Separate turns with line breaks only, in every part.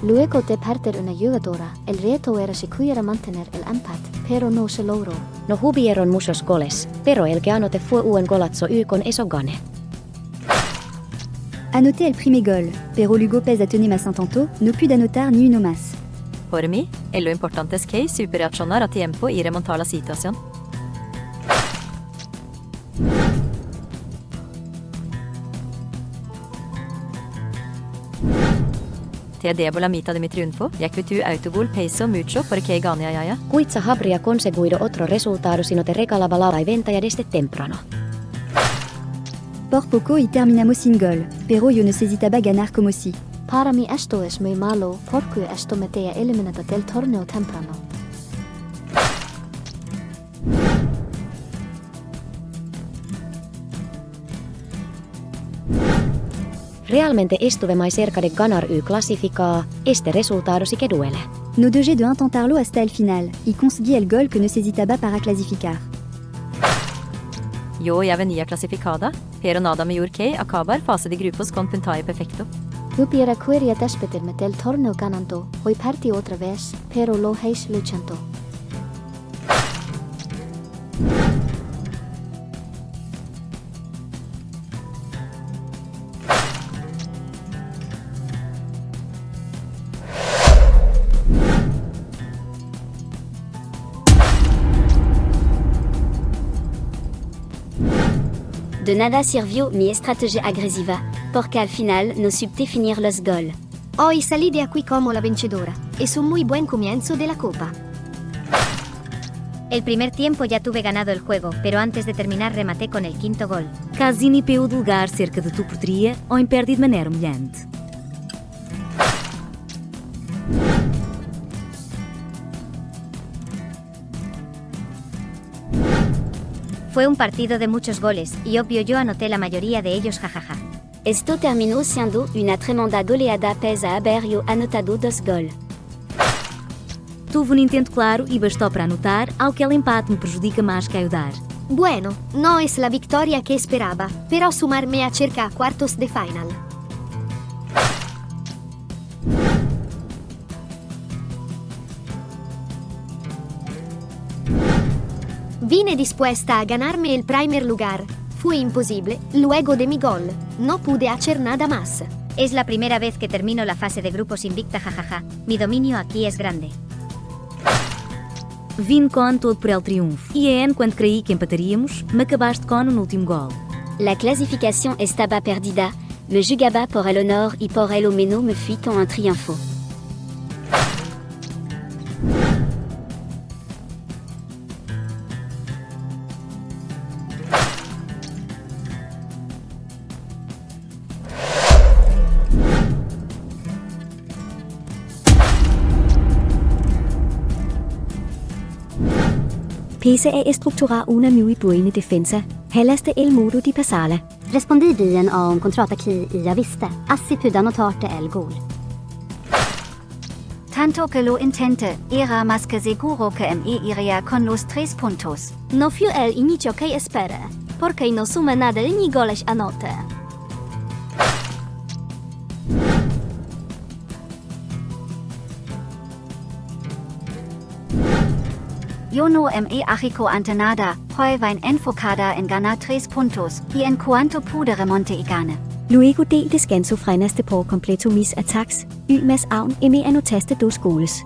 Luego de perder una jugadora, el reto era si pudiera mantener el empate, pero no se logró.
No hubieron muchos goles, pero el que anote fue un golazo y con eso gané.
Annoté el primer gol, pero Lugo Pez a tenu a Saint-Anto, no pudo anotar ni uno más.
Por mí, es lo importante es que superreaccionar a tiempo y remontar la situación. Te debo la mitad de mi triunfo, ya que tu autogol peso mucho porque gané a Yaya.
Kuitsa habría conseguido otro resultado si no te regalaba la venta ya desde temprano.
Por poco y terminamos sin gol, pero yo necesitaba ganar como si.
Para mí esto es muy malo porque esto me tenía eliminado del torneo temprano.
Realmente estuve más cerca de ganar clasificar, este resultado sí que duele.
No dejé de intentarlo hasta el final, y conseguí el gol que necesitaba para clasificar.
Yo ya venía clasificada, pero nada mejor que acabar fase de grupos con puntaje perfecto.
Hubiera querido despedirme del torneo ganando, hoy perdí otra vez, pero lo hice luchando.
De nada sirvió mi estrategia agresiva, porque al final no supe definir los goles.
Hoy salí de aquí como la vencedora. Es un muy buen comienzo de la Copa.
El primer tiempo ya tuve ganado el juego, pero antes de terminar rematé con el quinto gol.
Quase inipeu de lugar cerca da tua porteria ou impede de maneira humilhante.
Fue un partido de muchos goles, y obvio yo anoté la mayoría de ellos jajaja.
Esto terminó siendo una tremenda goleada pese a haber yo anotado 2 goles.
Tuve um intento claro e bastou para anotar, ao que el empate me prejudica mais que ayudar.
Bueno, no es la victoria que esperaba, pero sumarme a cerca a cuartos de final. Vine dispuesta a ganarme el primer lugar. Fue imposible, luego de mi gol. No pude hacer nada más.
Es la primera vez que termino la fase de grupos invicta jajaja. Mi dominio aquí es grande.
Vim com todo por el triunfo. E é quando creí que empataríamos, me acabaste com no último gol.
La clasificación estaba perdida, me jugaba por el honor y por el menos me fui con un triunfo.
Pese a estructurar una muy buena defensa, helaste el modo di passare.
Respondí bien a un contraataque y ya viste, así pude anotarte el gol.
Tanto que lo intenté, era más que seguro que me iría con los 3 puntos.
No fue el inicio que esperé, porque no sumé nada ni goles anoté.
Yo no me arriesgo ante nada, hoy vain enfocada en ganar 3 puntos, y en cuanto pude remonte y gane.
Luego de descanso frenaste por completo mis attacks, y más aún me anotaste 2 goles.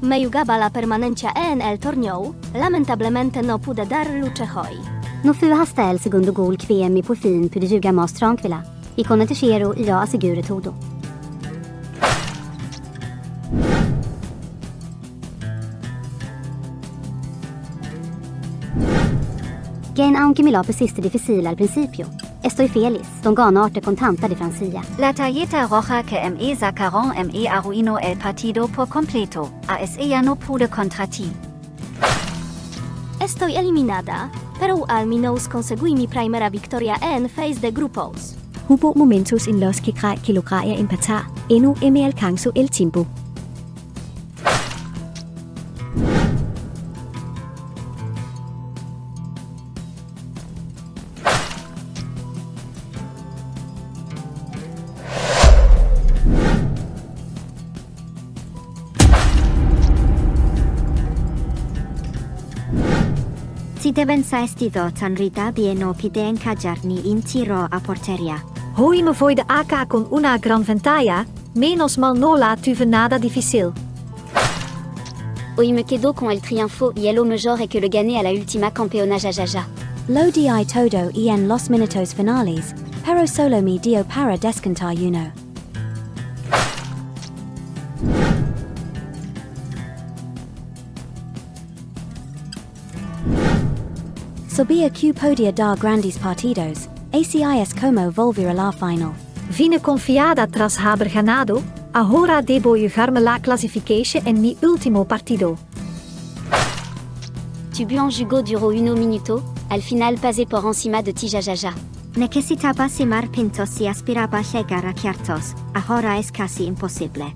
Me jugaba la permanencia en el torneo, lamentablemente no pude dar lucha hoy.
No fue hasta el segundo gol que me på fin pude ljuga más tranquila, y con el tercero jag aseguré todo. Gain aunque me la persiste difícil al principio. Estoy feliz, de ganarte contenta de Francia.
La tarjeta roja que me sacaron me arruinó el partido por completo, así ya no pude contra ti.
Estoy eliminada, pero al menos conseguí mi primera victoria en fase de grupos.
Hubo momentos en los que creí que lograría empatar, y no me alcanzó el tiempo.
deben sa estido tan rita bien o pide encajar ni in tiro a porteria.
Hoy me voy de acá con una gran ventaja, menos mal no la tuve nada difícil.
Hoy me quedo con el triunfo y lo mejor es que lo gané a la última campeona jajaja.
Lo di todo en los minutos finales, pero solo me dio para descantar uno. Sabía que podía dar grandes partidos, ACIS como volver a la final.
Vine confiada tras haber ganado, ahora debo jugarme la clasificación en mi último partido.
Tu buen jugo duró 1 minuto, al final pasé por encima de ti jajaja.
Necesitaba sumar puntos y aspiraba llegar a cuartos, ahora es casi imposible.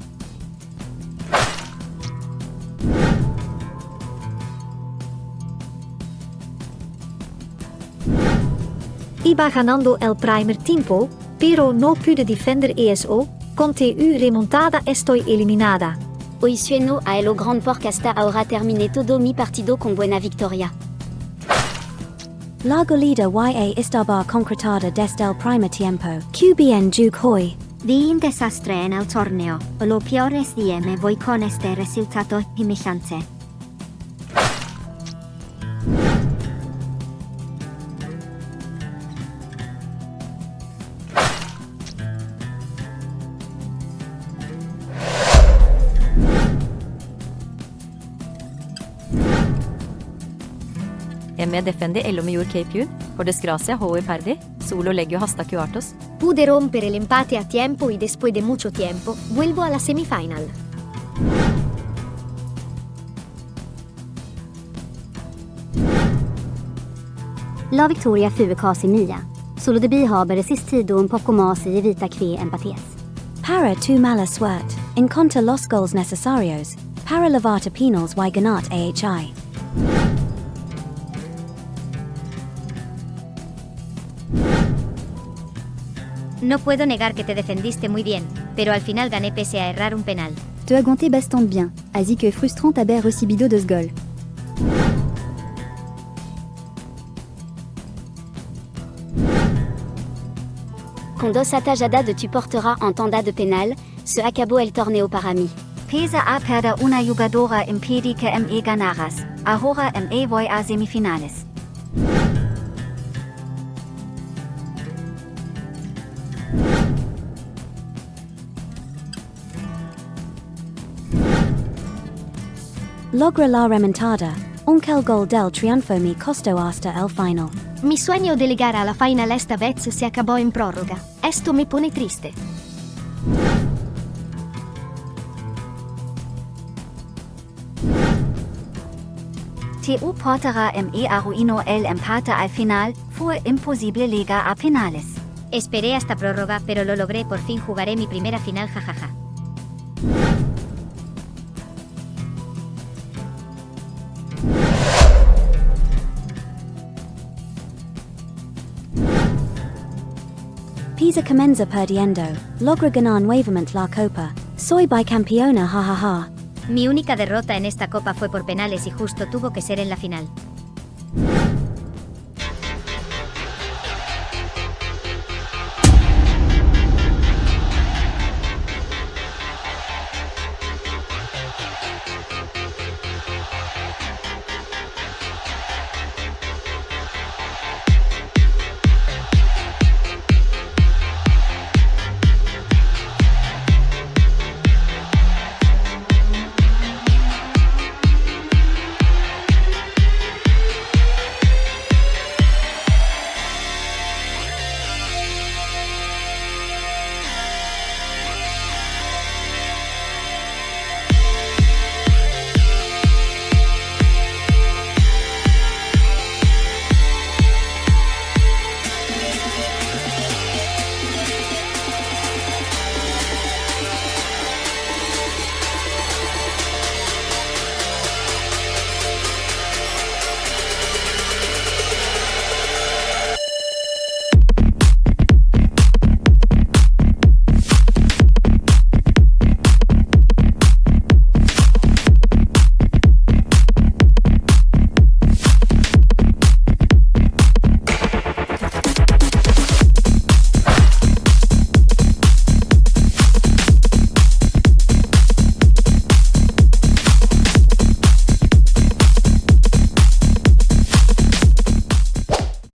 Iba ganando el primer tiempo, pero no pude defender eso, con tu remontada estoy eliminada.
Hoy sueno a lo gran porque hasta ahora terminé todo mi partido con buena victoria.
La golida ya estaba concretada desde el primer tiempo. Que bien jugué hoy.
Di un desastre en el torneo, o lo peor es que me voy con este resultado humillante.
Me defende el mejor que più, por desgracia hoy perdí, solo leggo hasta cuartos.
Pude romper el empate a tiempo y después de mucho tiempo, vuelvo a la semifinal.
La Victoria fue casi mia. Solo de bihaber sist tid och en pocomasi i vita kve empates.
Para tu mala suerte, en contra los gols necesarios, para levarte penals y ganat AHI.
No puedo negar que te defendiste muy bien, pero al final gané pese a errar un penal.
Tu aguanté bastante bien, así que frustrant haber recibido 2 gols.
Con 2 atajadas de tu portera en tanda de penal, se acabó el torneo para mí.
Pese a perder una jugadora impedí que me ganaras. Ahora me voy a semifinales.
Logra la remontada, aunque el gol del triunfo me costó hasta el final.
Mi sueño de llegar a la final esta vez se acabó en prórroga. Esto me pone triste.
Tu portera me arruinó el empate al final, fue imposible llegar a penales.
Esperé hasta prórroga, pero lo logré, por fin jugaré mi primera final jajaja.
Pisa comenza perdiendo, logra ganar nuevamente la copa, soy bicampeona jajaja.
Mi única derrota en esta copa fue por penales y justo tuvo que ser en la final.